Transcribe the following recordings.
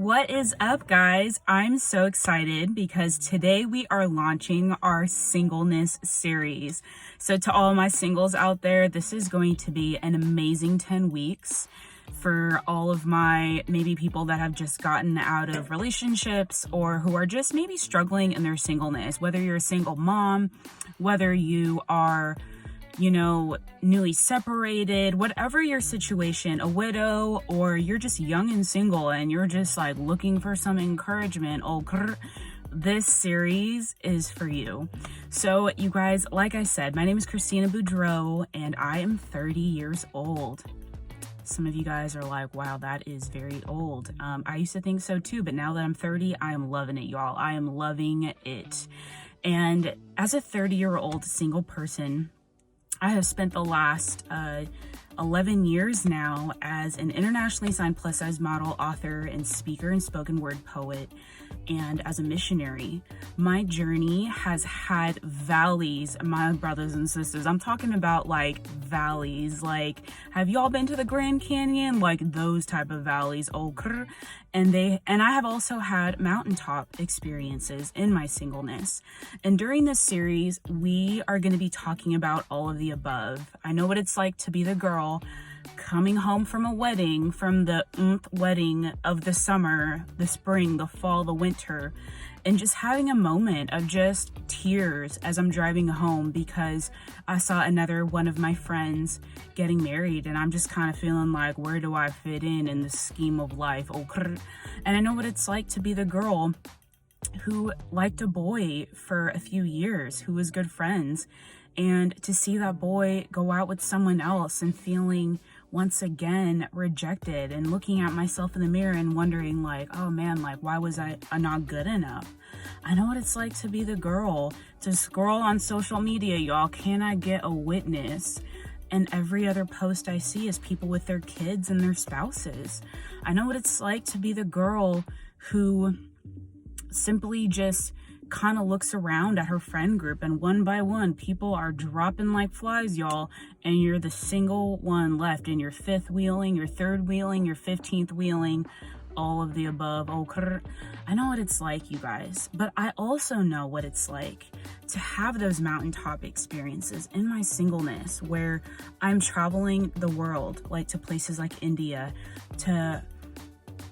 What is up, guys? I'm so excited because today we are launching our singleness series. So to all my singles out there, this is going to be an amazing 10 weeks for all of my maybe people that have just gotten out of relationships or who are just maybe struggling in their singleness, whether you're a single mom, whether you are newly separated, whatever your situation, a widow, or you're just young and single and you're just like looking for some encouragement. This series is for you. So you guys, like I said, my name is Christina Boudreau and I am 30 years old. Some of you guys are like, wow, that is very old. I used to think so too, but now that I'm 30, I am loving it, y'all. I am loving it. And as a 30-year-old single person, I have spent the last 11 years now as an internationally signed plus-size model, author, and speaker and spoken word poet, and as a missionary. My journey has had valleys, my brothers and sisters. I'm talking about like valleys. Like, have y'all been to the Grand Canyon? Like those type of valleys. And I have also had mountaintop experiences in my singleness. And during this series, we are going to be talking about all of the above. I know what it's like to be the girl coming home from a wedding, from the wedding of the summer, the spring, the fall, the winter, and just having a moment of just tears as I'm driving home because I saw another one of my friends getting married, and I'm just kind of feeling like, where do I fit in the scheme of life? And I know what it's like to be the girl who liked a boy for a few years, who was good friends, and to see that boy go out with someone else and feeling once again rejected and looking at myself in the mirror and wondering like, oh man, like why was I not good enough? I know what it's like to be the girl to scroll on social media, y'all. Can I get a witness? And every other post I see is people with their kids and their spouses. I know what it's like to be the girl who simply just kind of looks around at her friend group, and one by one people are dropping like flies, y'all, and you're the single one left in your fifth wheeling, your third wheeling, your 15th wheeling, all of the above. I know what it's like, you guys, but I also know what it's like to have those mountaintop experiences in my singleness where I'm traveling the world, like to places like India, to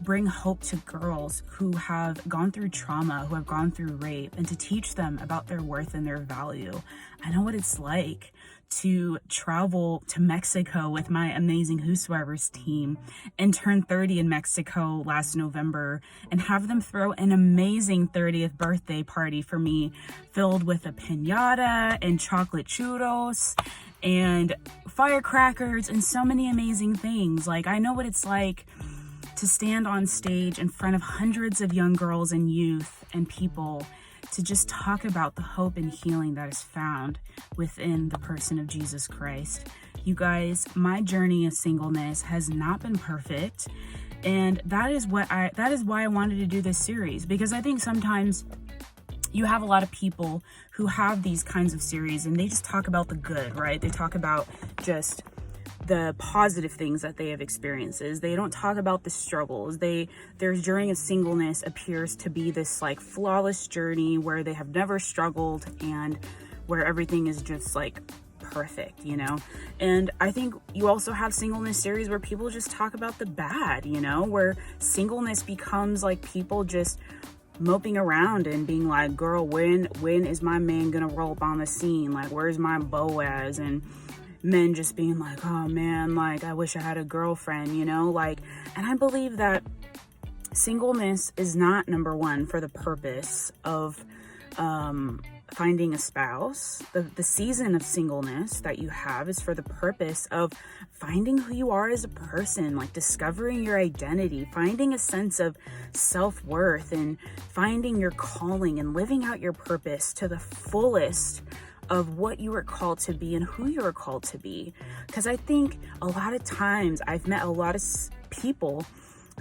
bring hope to girls who have gone through trauma, who have gone through rape, and to teach them about their worth and their value. I know what it's like to travel to Mexico with my amazing Whosoever's team and turn 30 in Mexico last November and have them throw an amazing 30th birthday party for me filled with a piñata and chocolate churros and firecrackers and so many amazing things. Like, I know what it's like to stand on stage in front of hundreds of young girls and youth and people to just talk about the hope and healing that is found within the person of Jesus Christ. You guys, my journey of singleness has not been perfect, and that is why I wanted to do this series, because I think sometimes you have a lot of people who have these kinds of series and they just talk about the good, right? They talk about just the positive things that they have experiences. They don't talk about the struggles. Their journey of singleness appears to be this like flawless journey where they have never struggled and where everything is just like perfect, And I think you also have singleness series where people just talk about the bad, where singleness becomes like people just moping around and being like, girl, when is my man gonna roll up on the scene? Like, where's my Boaz? And men just being like, oh man, like I wish I had a girlfriend, and I believe that singleness is not number one for the purpose of finding a spouse. The season of singleness that you have is for the purpose of finding who you are as a person, like discovering your identity, finding a sense of self-worth, and finding your calling and living out your purpose to the fullest of what you are called to be and who you are called to be. Because I think a lot of times I've met a lot of people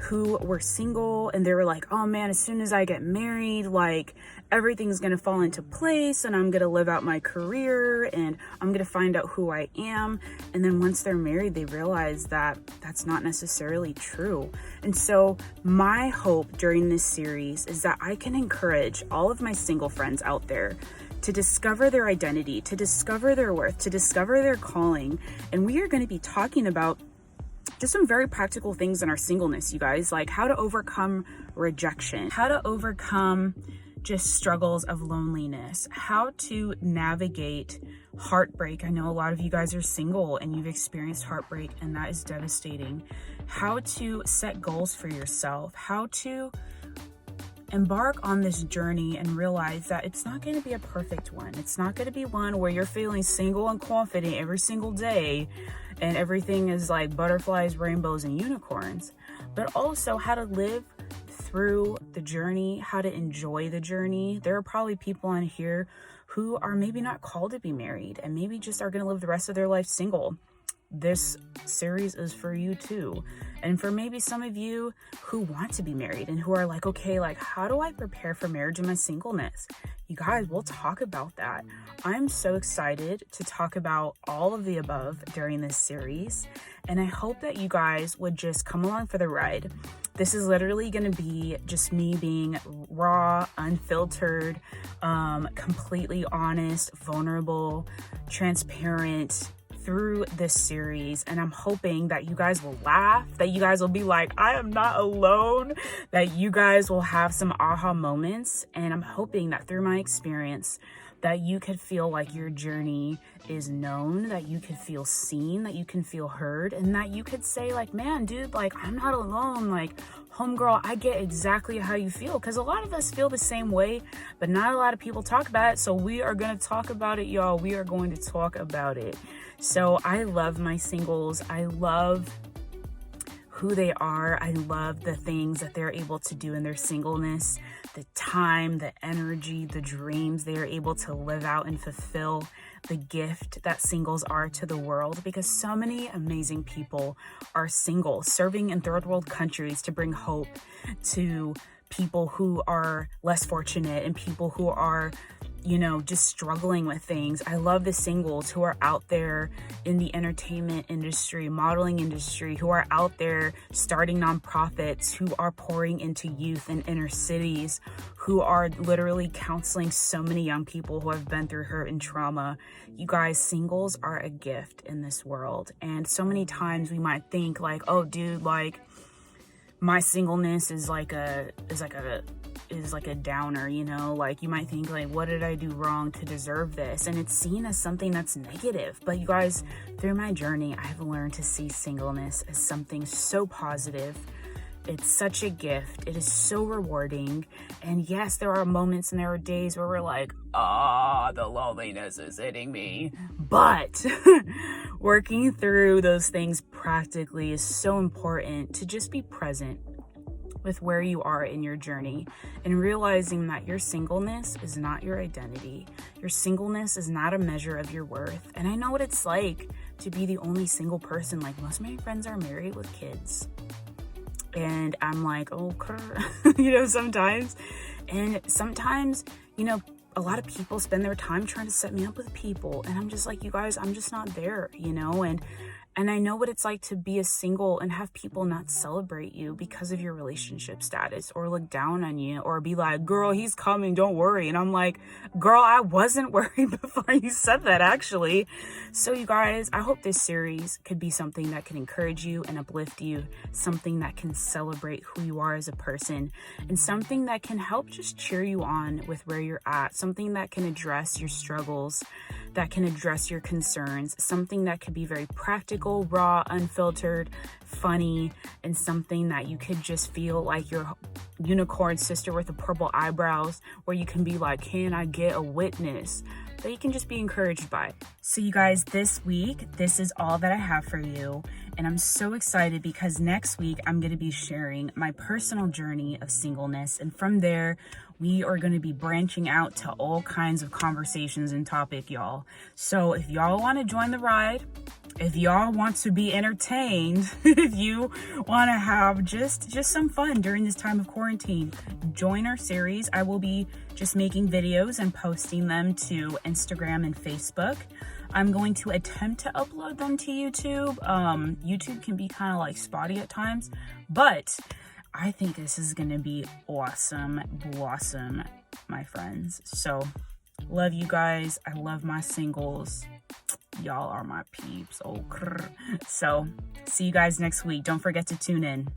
who were single and they were like, oh man, as soon as I get married, like everything's gonna fall into place and I'm gonna live out my career and I'm gonna find out who I am. And then once they're married, they realize that that's not necessarily true. And so my hope during this series is that I can encourage all of my single friends out there to discover their identity, to discover their worth, to discover their calling. And we are going to be talking about just some very practical things in our singleness, you guys, like how to overcome rejection, how to overcome just struggles of loneliness, how to navigate heartbreak. I know a lot of you guys are single and you've experienced heartbreak, and that is devastating. How to set goals for yourself, how to embark on this journey and realize that it's not going to be a perfect one. It's not going to be one where you're feeling single and confident every single day and everything is like butterflies, rainbows, and unicorns, but also how to live through the journey, how to enjoy the journey. There are probably people on here who are maybe not called to be married and maybe just are going to live the rest of their life single. This series is for you too. And for maybe some of you who want to be married and who are like, okay, like how do I prepare for marriage in my singleness? You guys, we'll talk about that. I'm so excited to talk about all of the above during this series. And I hope that you guys would just come along for the ride. This is literally going to be just me being raw, unfiltered, completely honest, vulnerable, transparent through this series. And I'm hoping that you guys will laugh, that you guys will be like, I am not alone, that you guys will have some aha moments. And I'm hoping that through my experience, that you could feel like your journey is known, that you could feel seen, that you can feel heard, and that you could say like, man, dude, like I'm not alone. Like, homegirl, I get exactly how you feel, because a lot of us feel the same way, but not a lot of people talk about it. So we are going to talk about it, y'all. We are going to talk about it. So I love my singles. I love who they are. I love the things that they're able to do in their singleness, the time, the energy, the dreams they are able to live out and fulfill, the gift that singles are to the world, because so many amazing people are single, serving in third world countries to bring hope to people who are less fortunate and people who are, you know, just struggling with things. I love the singles who are out there in the entertainment industry, modeling industry, who are out there starting nonprofits, who are pouring into youth in inner cities, who are literally counseling so many young people who have been through hurt and trauma. You guys, singles are a gift in this world. And so many times we might think like, oh dude, like my singleness is like a downer, you know, like you might think like, what did I do wrong to deserve this? And it's seen as something that's negative. But you guys, through my journey, I've learned to see singleness as something so positive. It's such a gift. It is so rewarding. And yes, there are moments and there are days where we're like, the loneliness is hitting me. But working through those things practically is so important, to just be present with where you are in your journey and realizing that your singleness is not your identity. Your singleness is not a measure of your worth. And I know what it's like to be the only single person. Like, most of my friends are married with kids. And I'm like, okay, you know, sometimes. And sometimes, you know, a lot of people spend their time trying to set me up with people. And I'm just like, you guys, I'm just not there, you know? And I know what it's like to be a single and have people not celebrate you because of your relationship status, or look down on you, or be like, girl, he's coming, don't worry. And I'm like, girl, I wasn't worried before you said that, actually. So you guys, I hope this series could be something that can encourage you and uplift you, something that can celebrate who you are as a person, and something that can help just cheer you on with where you're at, something that can address your struggles, that can address your concerns, something that could be very practical, raw, unfiltered, funny, and something that you could just feel like your unicorn sister with the purple eyebrows, where you can be like, can I get a witness? That you can just be encouraged by. So you guys, this week, this is all that I have for you. And I'm so excited because next week I'm going to be sharing my personal journey of singleness. And from there, we are going to be branching out to all kinds of conversations and topic, y'all. So if y'all want to join the ride, if y'all want to be entertained, if you want to have just some fun during this time of quarantine, join our series. I will be just making videos and posting them to Instagram and Facebook. I'm going to attempt to upload them to YouTube. YouTube can be kind of like spotty at times, but I think this is going to be awesome, blossom, my friends. So love you guys. I love my singles. Y'all are my peeps. Oh, so see you guys next week. Don't forget to tune in.